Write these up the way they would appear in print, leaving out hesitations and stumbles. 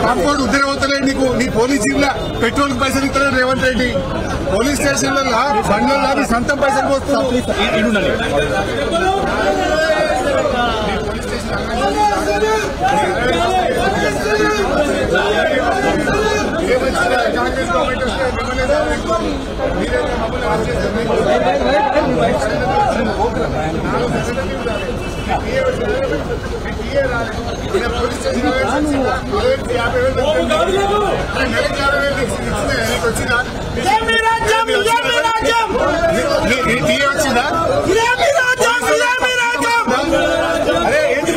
compound ఉద్దరవుతలే నీకు నీ police జిల్లా పెట్రోల్ పైసలు ఇస్తలేదు రేవంత్ రెడ్డి పోలీస్ స్టేషన్లలో బండ్లలో నీ సొంతం పైసలు పోస్తున్నావు కాంగ్రెస్ గవర్నమెంట్ వస్తే మీరైతే మమ్మల్ని పోలీస్ స్టేషన్ వచ్చిందా వచ్చిందా అరే ఏంటి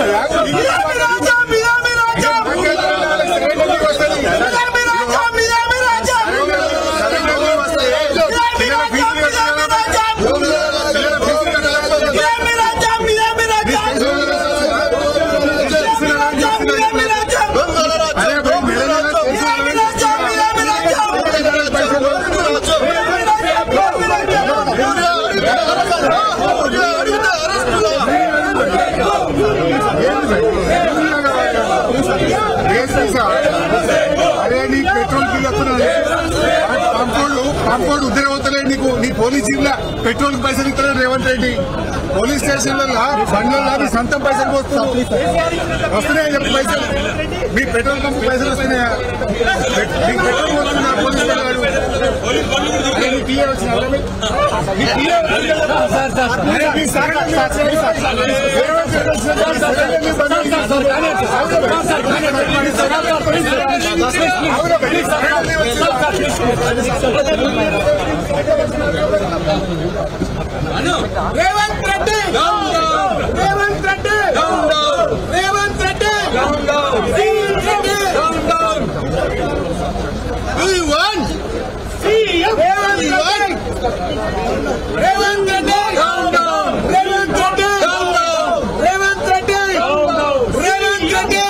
అరే నీ పెట్రోల్ బిల్ వస్తున్నాడు కాంపౌండ్ ఉద్దరవుతలే నీకు నీ పోలీస్ జిల్లా పెట్రోల్ పైసలు ఇస్తలేదు రేవంత్ రెడ్డి పోలీస్ స్టేషన్లలో బండ్లలో నీ సొంతం పైసలు పోస్తున్నావు వస్తున్నాయా చెప్పి పైసలు మీ పెట్రోల్ పంప్ పైసలు వస్తున్నాయా నీకు పెట్రోల్ పోతున్నా పోలీస్ నీ టీఏ వచ్చిన రేవంత్ రెడ్డి రేవంత్ రెడ్డి రేవంత్ రెడ్డి రేవంత్ రెడ్డి రేవంత్ రెడ్డి రేవంత్ రెడ్డి రేవంత్ రెడ్డి